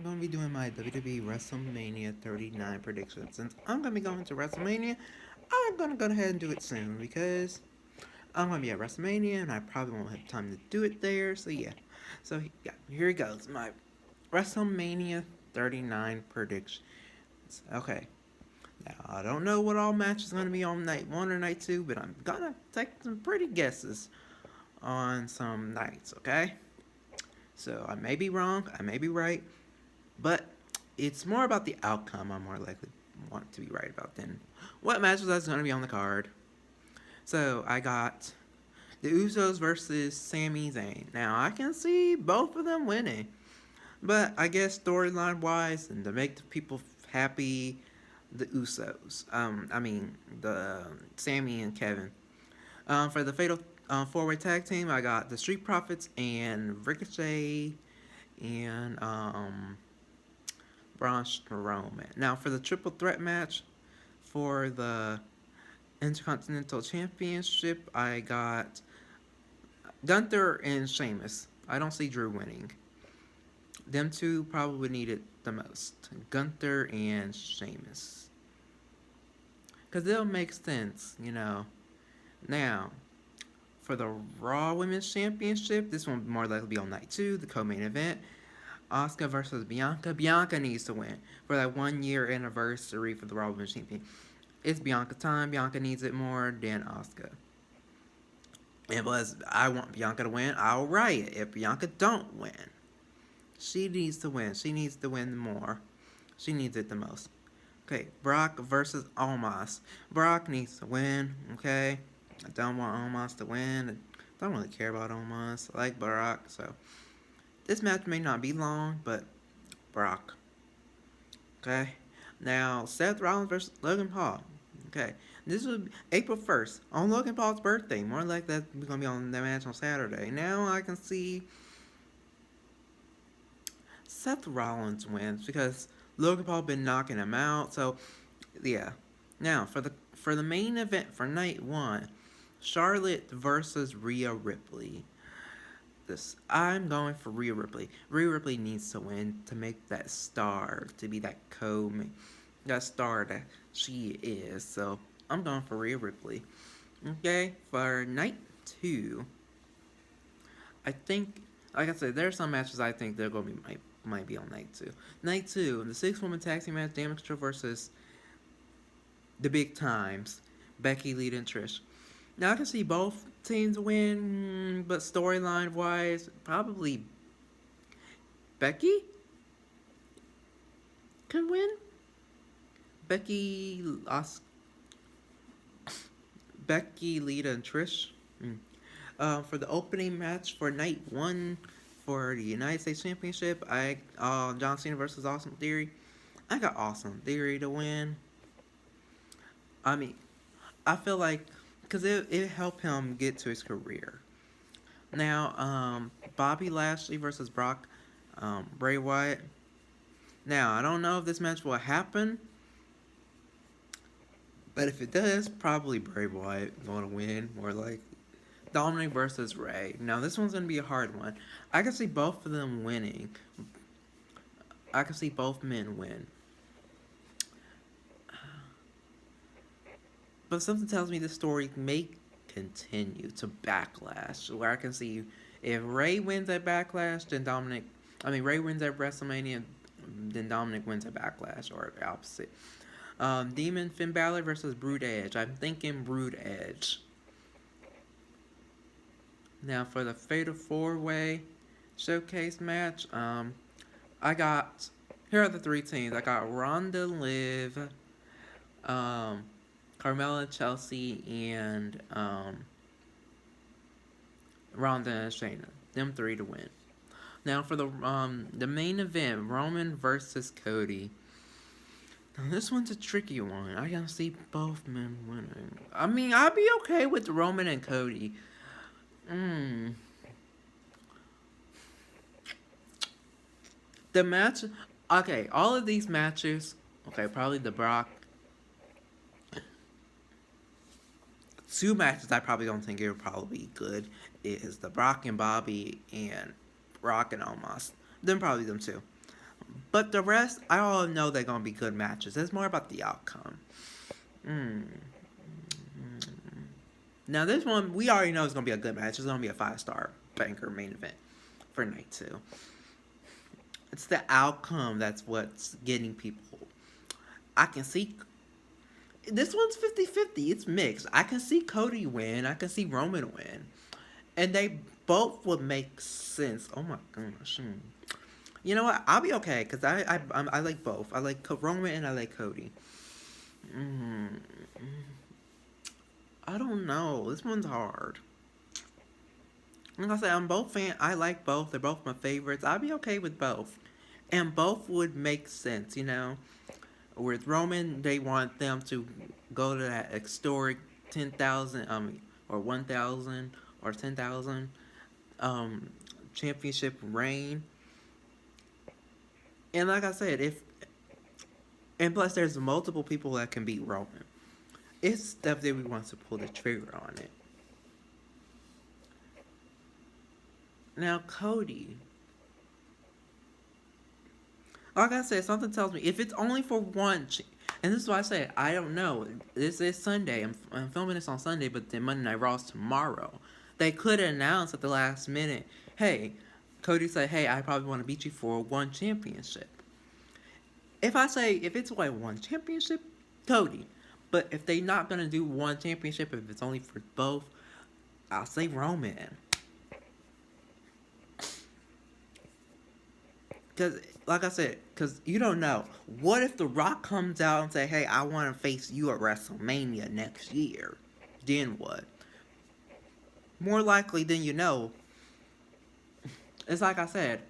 going to be doing my WWE WrestleMania 39 predictions. Since I'm going to be going to WrestleMania, I'm going to go ahead and do it soon because I'm going to be at WrestleMania and I probably won't have time to do it there. So, yeah. So, yeah, here it goes. My WrestleMania 39 predictions. Okay. Now, I don't know what all matches going to be on night 1 or night 2, but I'm going to take some pretty guesses on some nights, okay? So, I may be wrong, I may be right, but it's more about the outcome I'm more likely want to be right about than what matches that's going to be on the card. So I got the Usos versus Sami Zayn. Now I can see both of them winning, but I guess storyline wise and to make the people happy, the Usos. The Sammy and Kevin. For the Fatal four-way tag team, I got the Street Profits and Ricochet and Braun Strowman. Now for the triple threat match for the Intercontinental Championship, I got Gunther and Sheamus. I don't see Drew winning. Them two probably need it the most. Gunther and Sheamus. Because they'll make sense, you know. Now, for the Raw Women's Championship, this one more likely be on night 2, the co-main event. Asuka versus Bianca. Bianca needs to win for that 1 year anniversary for the Raw Women's Champion. It's Bianca time. Bianca needs it more than Asuka. Unless I want Bianca to win, I'll write it. If Bianca don't win, she needs to win. She needs to win more. She needs it the most. Okay, Brock versus Omos. Brock needs to win, okay? I don't want Omos to win. I don't really care about Omos. I like Brock, so this match may not be long, but Brock. Okay? Now, Seth Rollins versus Logan Paul. Okay. This will be April 1st, on Logan Paul's birthday. More like that we're going to be on the match on Saturday. Now I can see Seth Rollins wins because Logan Paul been knocking him out. So, yeah. Now, for the main event for night 1, Charlotte versus Rhea Ripley. I'm going for Rhea Ripley. Rhea Ripley needs to win to make that star, to be that that star that she is. So I'm going for Rhea Ripley. Okay, for night 2, I think, like I said, there are some matches I think they're going to be might be on night 2. Night 2, the 6-woman tag team match, Damage Control versus the Big Times, Becky, Lita, and Trish. Now I can see both teams win, but storyline wise, probably Becky can win. Becky, Lita, and Trish. For the opening match for night 1 for the United States Championship, John Cena versus Austin Theory. I got Austin Theory to win. I mean, I feel like because it helped him get to his career. Now, Bobby Lashley versus Brock, Bray Wyatt. Now, I don't know if this match will happen, but if it does, probably Bray Wyatt going to win, more like Dominic versus Ray. Now, this one's going to be a hard one. I can see both of them winning. I can see both men win. But something tells me the story may continue to Backlash, where I can see if Ray wins at Backlash, then Ray wins at WrestleMania, then Dominic wins at Backlash, or the opposite. Demon Finn Balor versus Brood Edge. I'm thinking Brood Edge. Now for the Fatal 4-Way Showcase match, here are the 3 teams. I got Ronda, Liv, Carmella, Chelsea, and Ronda and Shayna. Them 3 to win. Now for the main event, Roman versus Cody. Now this one's a tricky one. I can see both men winning. I mean, I'd be okay with Roman and Cody. The match, okay, all of these matches, okay, probably the Brock. 2 matches I probably don't think it would probably be good is the Brock and Bobby and Brock and Omos. Then probably them 2. But the rest, I all know they're gonna be good matches. It's more about the outcome. Mm. Now this one, we already know it's gonna be a good match. It's gonna be a 5-star banker main event for night 2. It's the outcome that's what's getting people. I can see this one's 50-50. It's mixed. I can see Cody win. I can see Roman win. And they both would make sense. Oh my gosh. You know what? I'll be okay because I like both. I like Roman and I like Cody. Mm, I don't know. This one's hard. Like I said, I'm both fan. I like both. They're both my favorites. I'll be okay with both, and both would make sense. With Roman, they want them to go to that historic 10,000, or 1,000 or 10,000, championship reign. And like I said, and plus there's multiple people that can beat Roman. It's WWE wants to pull the trigger on it. Now Cody, like I said, something tells me if it's only for one, and this is why I say I don't know. This is Sunday. I'm filming this on Sunday, but then Monday Night Raw's tomorrow. They could announce at the last minute, hey, Cody said, hey, I probably want to beat you for one championship. If it's like one championship, Cody. But if they're not going to do one championship, if it's only for both, I'll say Roman. Because, like I said, because you don't know. What if The Rock comes out and say, hey, I want to face you at WrestleMania next year? Then what? More likely than you know, it's like I said,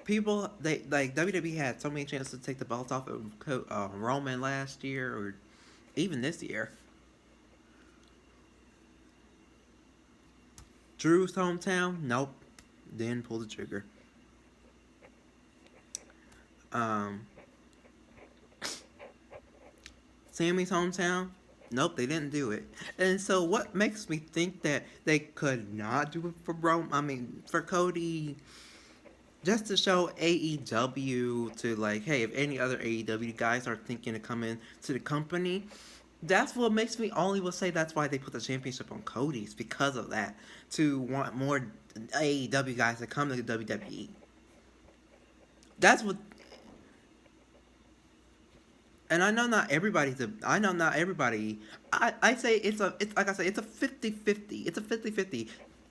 people, WWE had so many chances to take the belt off of Roman last year, or even this year. Drew's hometown, nope, didn't pull the trigger. Sammy's hometown, nope, they didn't do it. And so what makes me think that they could not do it for for Cody, just to show AEW to hey, if any other AEW guys are thinking to come in to the company, that's what makes me only will say that's why they put the championship on Cody's, because of that, to want more AEW guys to come to the WWE. That's what. And I know not everybody. I say it's like I say, it's a 50-50. It's a 50-50.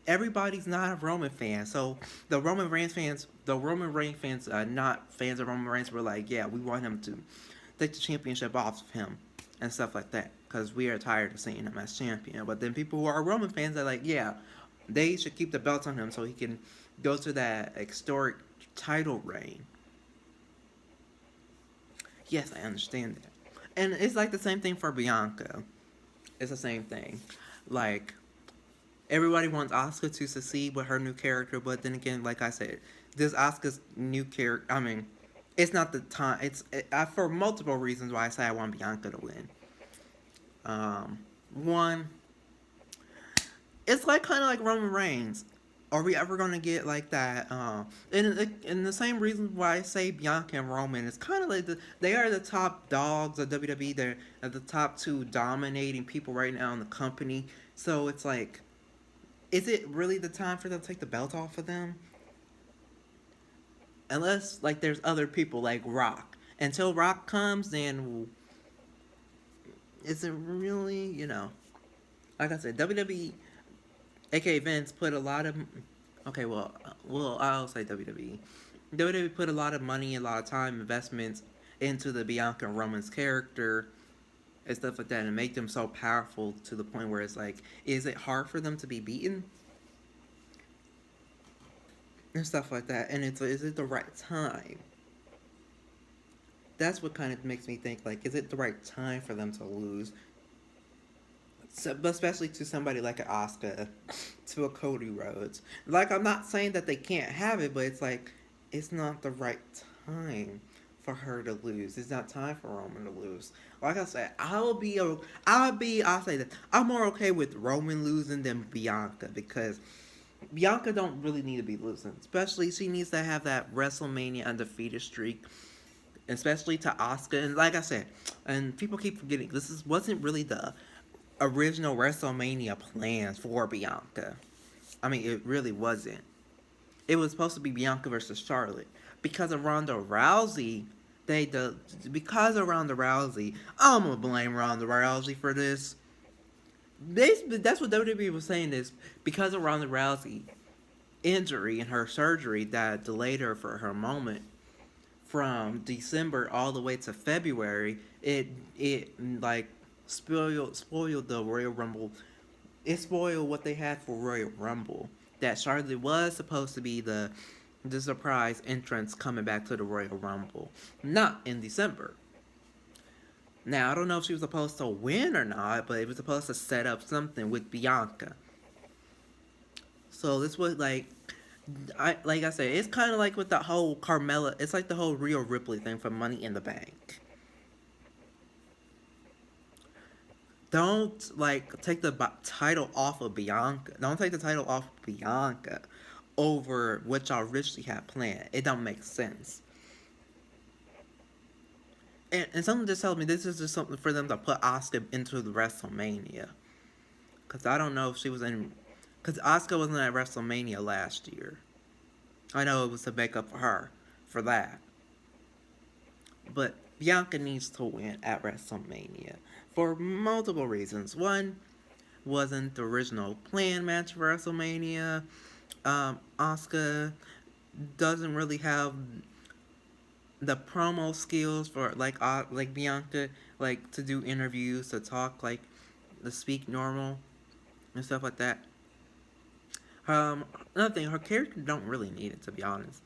Everybody's not a Roman fan, so the Roman Reigns fans, not fans of Roman Reigns, were like, yeah, we want him to take the championship off of him and stuff like that, because we are tired of seeing him as champion. But then people who are Roman fans are like, yeah, they should keep the belt on him so he can go to that historic title reign. Yes, I understand that. And it's like the same thing for Bianca. It's the same thing. Like, everybody wants Asuka to succeed with her new character, but then again, like I said, this Asuka's new character, it's not the time. For multiple reasons why I say I want Bianca to win. One, it's kind of like Roman Reigns. Are we ever going to get like that? And the same reason why I say Bianca and Roman, it's kind of like they are the top dogs of WWE. They're the top two dominating people right now in the company. So it's like, is it really the time for them to take the belt off of them? Unless there's other people like Rock. Until Rock comes, then is it really, like I said, WWE, aka Vince, put a lot of, I'll say WWE. WWE put a lot of money, a lot of time, investments into the Bianca and Roman's character and stuff like that, and make them so powerful to the point where it's like, is it hard for them to be beaten? And stuff like that. And is it the right time? That's what kind of makes me think, is it the right time for them to lose? So, especially to somebody like an Asuka, to a Cody Rhodes. I'm not saying that they can't have it, but it's it's not the right time for her to lose. It's not time for Roman to lose. Like I said, I'll say that I'm more okay with Roman losing than Bianca, because Bianca don't really need to be losing. Especially, she needs to have that WrestleMania undefeated streak especially to Asuka. And like I said, and people keep forgetting, wasn't really the original WrestleMania plans for Bianca. I mean, it really wasn't. It was supposed to be Bianca versus Charlotte because of Ronda Rousey. Because of Ronda Rousey. I'm gonna blame Ronda Rousey for this. That's what WWE was saying is because of Ronda Rousey injury and her surgery that delayed her for her moment from December all the way to February. It like spoiled the Royal Rumble. It spoiled what they had for Royal Rumble. That Charlotte was supposed to be the surprise entrance coming back to the Royal Rumble, not in December. Now I don't know if she was supposed to win or not, but it was supposed to set up something with Bianca. So this was like I said, it's kind of like with the whole Carmella. It's like the whole Rhea Ripley thing from Money in the Bank. Don't take the title off of Bianca. Don't take the title off of Bianca over what y'all originally had planned. It don't make sense. And something just tells me this is just something for them to put Asuka into the WrestleMania. Because I don't know if she was in. Because Asuka wasn't at WrestleMania last year. I know it was to make up for her for that. But Bianca needs to win at WrestleMania for multiple reasons. One, wasn't the original plan match for WrestleMania. Asuka doesn't really have the promo skills for like Bianca, like to do interviews, to talk to speak normal and stuff like that. Another thing, her character don't really need it, to be honest.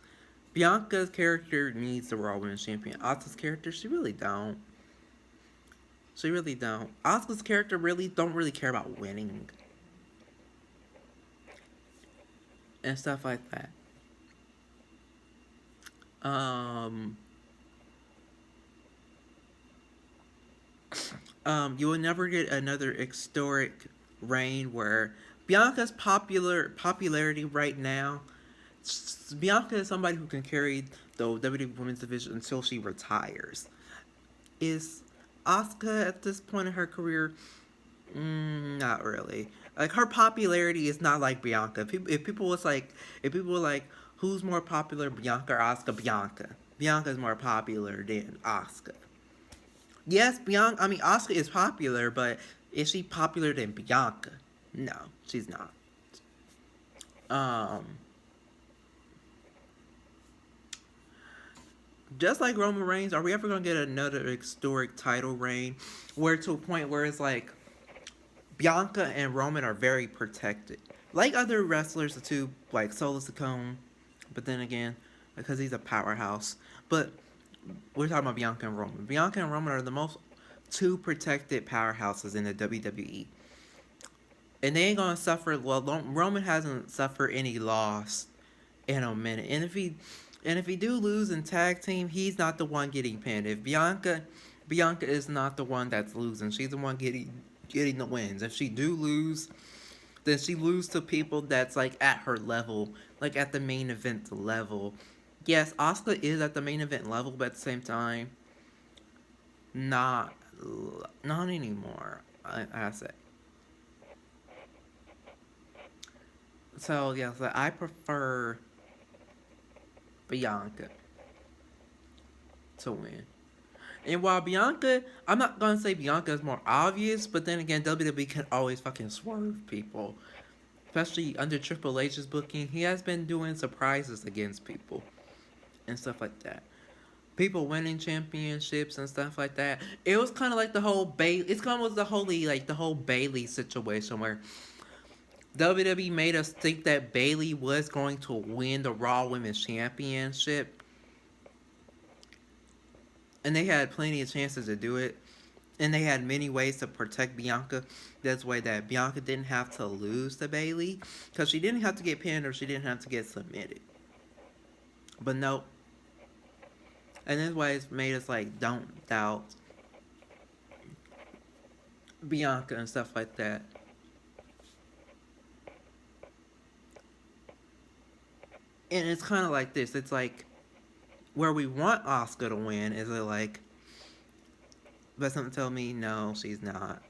Bianca's character needs the Raw Women's Champion. Asuka's character, she really don't. She really don't. Asuka's character really don't really care about winning and stuff like that. You will never get another historic reign where Bianca's popularity right now. Bianca is somebody who can carry the WWE Women's Division until she retires. Is Asuka at this point in her career? Not really. Like her popularity is not like Bianca. If people were like, who's more popular, Bianca or Asuka? Bianca. Bianca is more popular than Asuka. Yes, Bianca. I mean, Asuka is popular, but is she popular than Bianca? No, she's not. Um, just like Roman Reigns, are we ever gonna get another historic title reign, where to a point where it's like Bianca and Roman are very protected, like other wrestlers too, like Solo Sikoa, but then again, because he's a powerhouse. But we're talking about Bianca and Roman. Bianca and Roman are the most two protected powerhouses in the WWE. And they ain't gonna suffer. Well, Roman hasn't suffered any loss in a minute. And if he do lose in tag team, he's not the one getting pinned. If Bianca is not the one that's losing. She's the one getting the wins. If she do lose, then she lose to people that's like at her level, like at the main event level. Yes, Asuka is at the main event level, but at the same time, not not anymore. I say. So yeah, so I prefer Bianca to win. And while Bianca, I'm not gonna say Bianca is more obvious, but then again, WWE can always fucking swerve people. Especially under Triple H's booking, he has been doing surprises against people and stuff like that. People winning championships and stuff like that. It was kind of like the whole Bayley. It's kind of was the whole Bayley situation where WWE made us think that Bayley was going to win the Raw Women's Championship, and they had plenty of chances to do it, and they had many ways to protect Bianca. That's way that Bianca didn't have to lose to Bayley, because she didn't have to get pinned or she didn't have to get submitted. But no, and that's why it's made us like don't doubt Bianca and stuff like that. And it's kind of like this. It's like where we want Asuka to win, is it like, but something tell me no, she's not,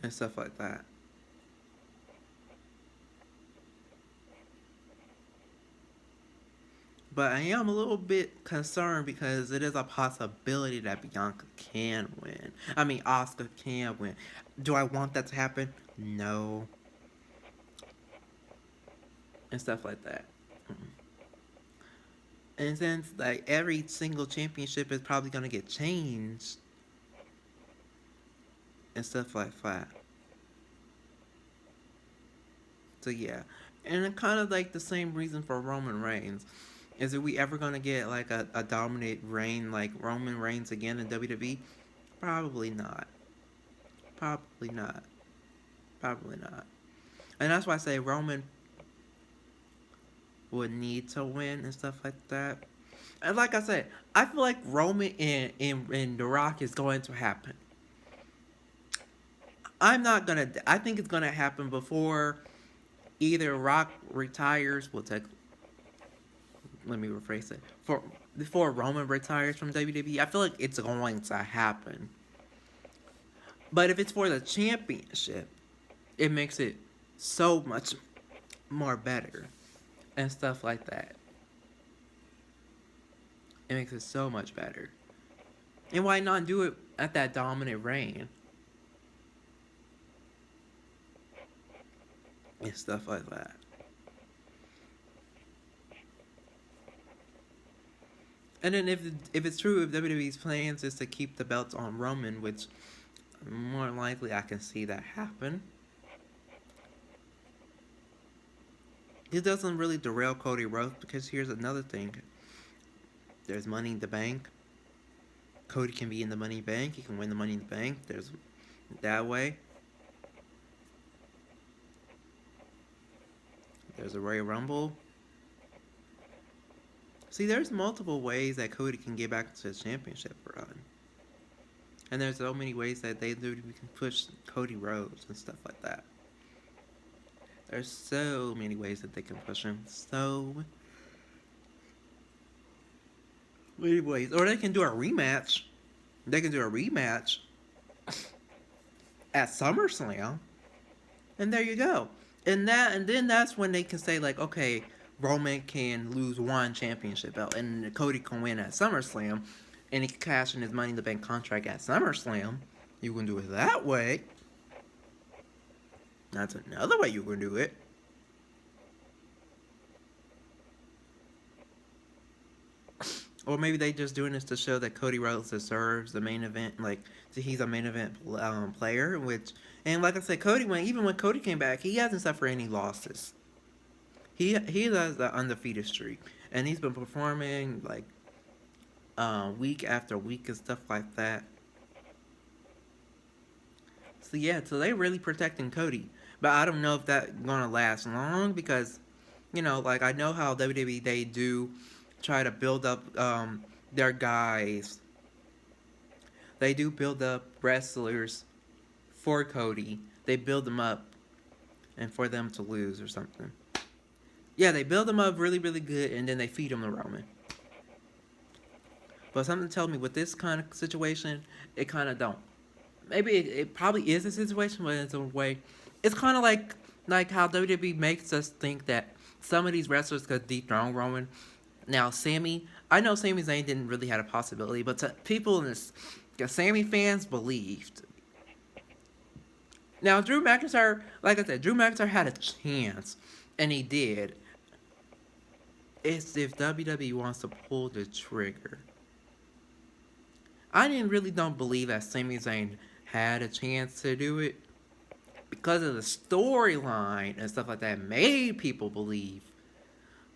and stuff like that. But I am a little bit concerned because it is a possibility that Bianca can win. I mean, Asuka can win. Do I want that to happen? No, and stuff like that. And since like every single championship is probably gonna get changed and stuff like that. So yeah, and it kind of like the same reason for Roman Reigns. Is, are we ever gonna get like a dominant reign like Roman Reigns again in WWE? Probably not. Probably not. Probably not. And that's why I say Roman would need to win and stuff like that. And like I said, I feel like Roman and The Rock is going to happen. I'm not gonna. I think it's gonna happen before either Rock retires. We'll take. Let me rephrase it. For before Roman retires from WWE, I feel like it's going to happen. But if it's for the championship, it makes it so much more better and stuff like that. It makes it so much better. And why not do it at that dominant reign and stuff like that? And then if it's true, if WWE's plans is to keep the belts on Roman, which more likely I can see that happen, it doesn't really derail Cody Rhodes because here's another thing: there's Money in the Bank. Cody can be in the Money Bank. He can win the Money in the Bank. There's that way. There's a Royal Rumble. See, there's multiple ways that Cody can get back to his championship run. And there's so many ways that they literally can push Cody Rhodes and stuff like that. There's so many ways that they can push him. So many ways. Or they can do a rematch. They can do a rematch at SummerSlam. And there you go. And then that's when they can say like, okay, Roman can lose one championship belt and Cody can win at SummerSlam and he can cash in his Money in the Bank contract at SummerSlam. You can do it that way. That's another way you can do it. Or maybe they just doing this to show that Cody Rhodes deserves the main event, like he's a main event player. Which, and like I said, Cody even when Cody came back, he hasn't suffered any losses. He has the undefeated streak, and he's been performing like week after week and stuff like that. So yeah, so they really protecting Cody, but I don't know if that's gonna last long because, like I know how WWE they do try to build up their guys. They do build up wrestlers for Cody. They build them up and for them to lose or something. Yeah, they build them up really, really good and then they feed them to Roman. But something tells me with this kind of situation, it kind of don't. Maybe it probably is a situation, but it's a way. It's kind of like how WWE makes us think that some of these wrestlers could dethrone Roman. Now, I know Sami Zayn didn't really have a possibility, but to people in this, Sami fans believed. Now, Drew McIntyre, like I said, Drew McIntyre had a chance, and he did. It's if WWE wants to pull the trigger. I didn't really don't believe that Sami Zayn had a chance to do it because of the storyline and stuff like that made people believe.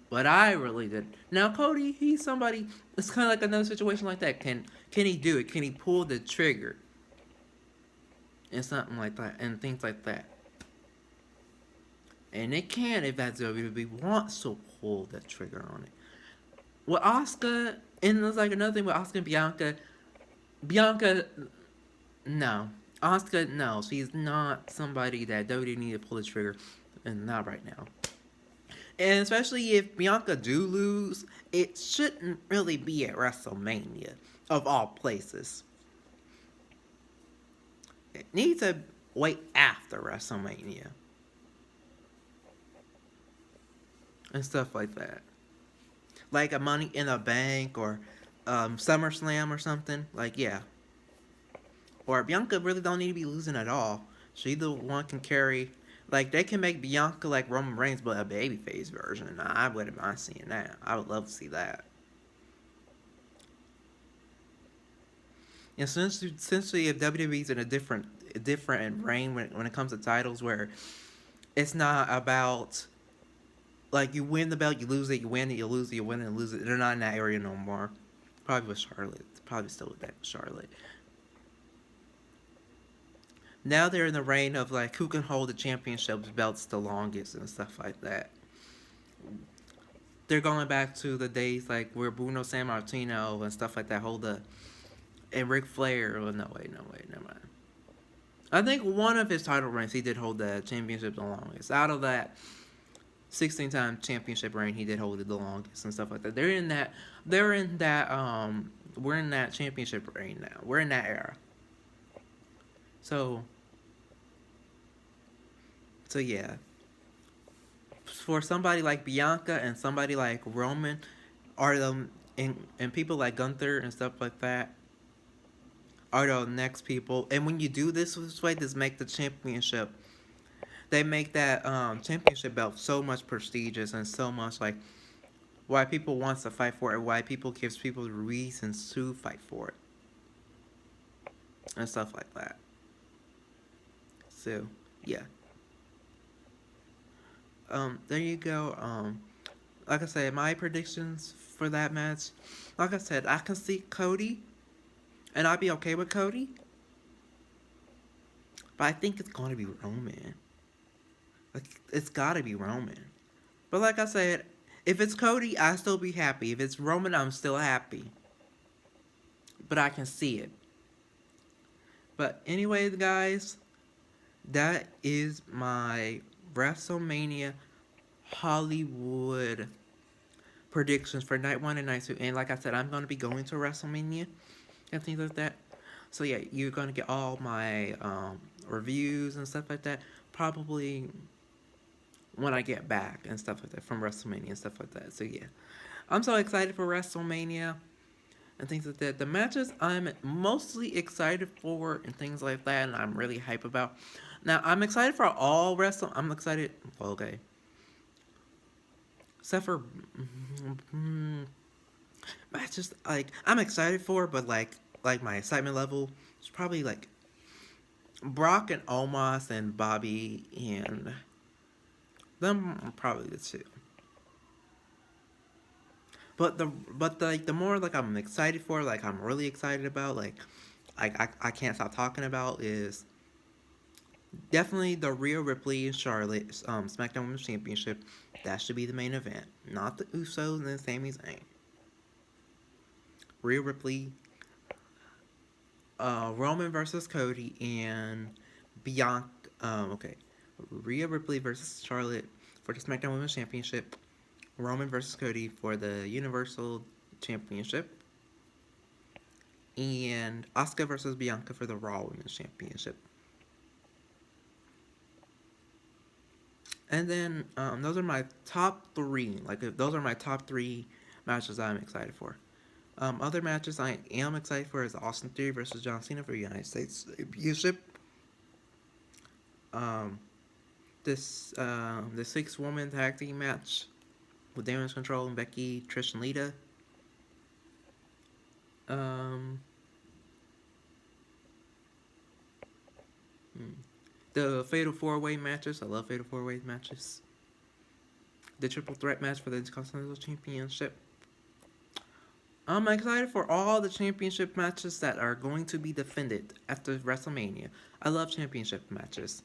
But I really didn't. Now Cody, he's somebody. It's kind of like another situation like that. Can he do it? Can he pull the trigger? And something like that, and things like that. And it can if that WWE wants to pull the trigger on it. With Asuka, and there's like another thing with Asuka and Bianca. Bianca, no. Asuka, no. She's not somebody that WWE need to pull the trigger, and not right now. And especially if Bianca do lose, it shouldn't really be at WrestleMania, of all places. It needs to wait after WrestleMania and stuff like that. Like a Money in a Bank or SummerSlam or something. Like, yeah. Or Bianca really don't need to be losing at all. She the one can carry. Like, they can make Bianca like Roman Reigns, but a babyface version. I wouldn't mind seeing that. I would love to see that. And since essentially, if WWE's in a different reign when it comes to titles, where it's not about like you win the belt, you lose it, you win it, you lose it, you win it, and lose it. They're not in that area no more. Probably with Charlotte. Probably still with that Charlotte. Now they're in the reign of like who can hold the championship belts the longest and stuff like that. They're going back to the days like where Bruno Sammartino and stuff like that hold the and Ric Flair. Oh, no wait, no wait, never mind. I think one of his title reigns he did hold the championship the longest. Out of that 16-time championship reign, he did hold it the longest and stuff like that. They're in that we're in that championship reign now. We're in that era. So yeah. For somebody like Bianca and somebody like Roman are the and people like Gunther and stuff like that are the next people. And when you do this way, this make the championship. They make that championship belt so much prestigious and so much like why people wants to fight for it. Why people gives people reasons to fight for it and stuff like that. So yeah, there you go. Like I said, my predictions for that match. Like I said, I can see Cody, and I'd be okay with Cody. But I think it's going to be Roman. Like, it's got to be Roman. But like I said, if it's Cody, I still be happy. If it's Roman, I'm still happy. But I can see it. But anyways, guys, that is my WrestleMania Hollywood predictions for night one and night two. And like I said, I'm going to be going to WrestleMania and things like that. So yeah, you're going to get all my reviews and stuff like that. Probably when I get back and stuff like that from WrestleMania and stuff like that. So yeah, I'm so excited for WrestleMania and things like that. The matches I'm mostly excited for and things like that, and I'm really hype about. Now I'm excited for all wrestle. I'm excited. Well, okay, except for matches like I'm excited for, but like my excitement level is probably like Brock and Omos and Bobby and them are probably the two. But the more like I'm excited for, like I'm really excited about, I can't stop talking about is definitely the Rhea Ripley and Charlotte SmackDown Women's Championship. That should be the main event, not the Usos and Sami Zayn. Rhea Ripley, Roman versus Cody, and Bianca. Okay, Rhea Ripley versus Charlotte for the SmackDown Women's Championship. Roman versus Cody for the Universal Championship. And Asuka versus Bianca for the Raw Women's Championship. And then those are my top three. Like those are my top three matches I'm excited for. Other matches I am excited for is Austin Theory versus John Cena for the United States Championship. Um, the 6-woman tag team match with Damage Control and Becky, Trish, and Lita. The Fatal 4-Way matches. I love Fatal 4-Way matches. The Triple Threat match for the Intercontinental Championship. I'm excited for all the championship matches that are going to be defended after WrestleMania. I love championship matches.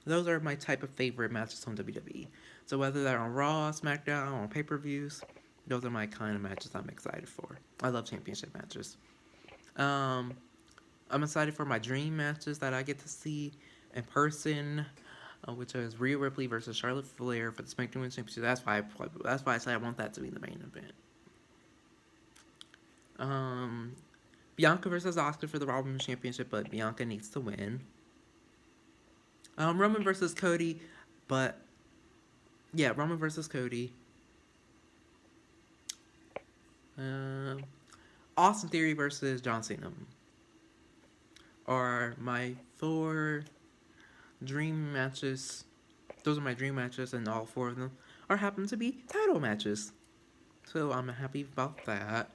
Those are my type of favorite matches on WWE. So whether they're on Raw, SmackDown, or pay-per-views, those are my kind of matches I'm excited for. I love championship matches. I'm excited for my dream matches that I get to see in person. which is Rhea Ripley versus Charlotte Flair for the SmackDown Women's Championship. That's why I say I want that to be the main event. Bianca versus Asuka for the Raw Women's Championship, but Bianca needs to win. Roman versus Cody, but yeah, Roman versus Cody. Austin Theory versus John Cena are my 4 dream matches. Those are my dream matches, and all 4 of them are happen to be title matches. So I'm happy about that.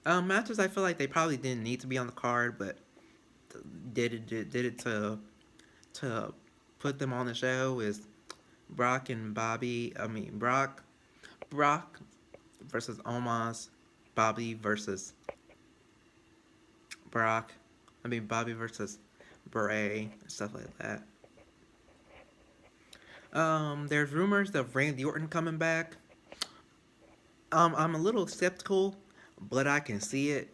Matches I feel like they probably didn't need to be on the card, but did it to put them on the show is Brock versus Omos, Bobby versus Brock. Bobby versus Bray, stuff like that. There's rumors of Randy Orton coming back. I'm a little skeptical, but I can see it.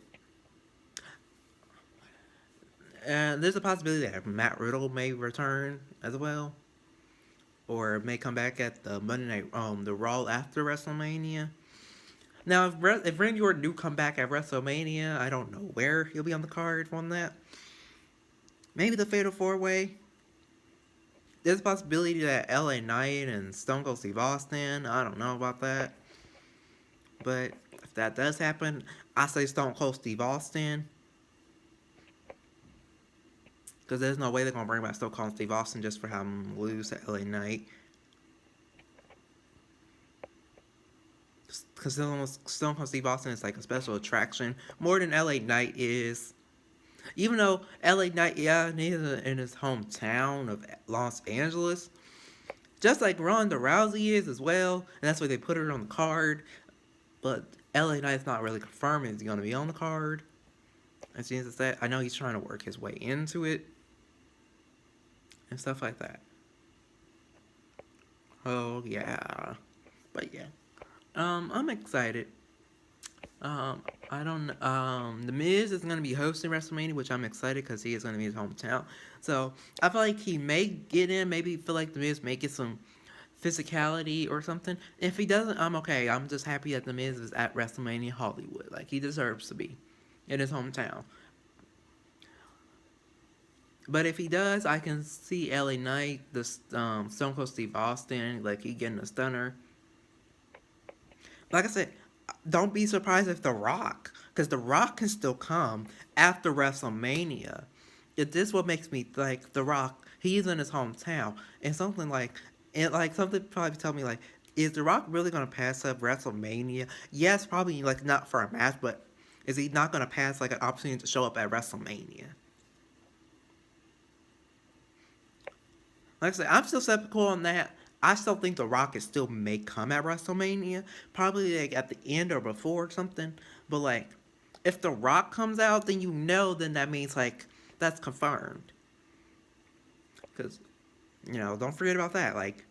And there's a possibility that Matt Riddle may return as well, or may come back at the Monday Night, the Raw after WrestleMania. Now, if Randy Orton do come back at WrestleMania, I don't know where he'll be on the card on that. Maybe the Fatal 4-Way. There's a possibility that LA Knight and Stone Cold Steve Austin. I don't know about that. But if that does happen, I say Stone Cold Steve Austin. Because there's no way they're going to bring back Stone Cold Steve Austin just for having him lose to LA Knight. Because Stone Cold Steve Austin is like a special attraction. More than LA Knight is. Even though LA Knight, yeah, he's in his hometown of Los Angeles. Just like Ronda Rousey is as well. And that's why they put her on the card. But LA Knight's not really confirmed is he going to be on the card. As soon as that, I know he's trying to work his way into it. And stuff like that. Oh, yeah. But yeah. I'm excited. The Miz is going to be hosting WrestleMania, which I'm excited because he is going to be his hometown. So, I feel like he may get in, maybe feel like The Miz may get some physicality or something. If he doesn't, I'm okay. I'm just happy that The Miz is at WrestleMania Hollywood. Like, he deserves to be in his hometown. But if he does, I can see LA Knight, the Stone Cold Steve Austin, like he getting a stunner. Like I said, don't be surprised if The Rock, because The Rock can still come after WrestleMania. If this what makes me like The Rock, he's in his hometown, and something probably tell me like, is The Rock really gonna pass up WrestleMania? Yes, probably like not for a match, but is he not gonna pass like an opportunity to show up at WrestleMania? Like I said, I'm still skeptical on that. I still think The Rock is still may come at WrestleMania, probably like at the end or before or something. But like, if The Rock comes out, then then that means like that's confirmed. Because don't forget about that. Like,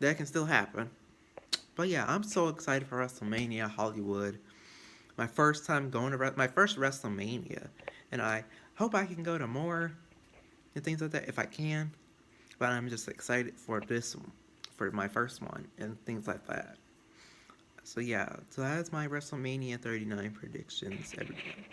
that can still happen. But yeah, I'm so excited for WrestleMania Hollywood. My first time going to my first WrestleMania, and I hope I can go to more and things like that if I can. But I'm just excited for for my first one and things like that. So yeah, so that's my WrestleMania 39 predictions, everything.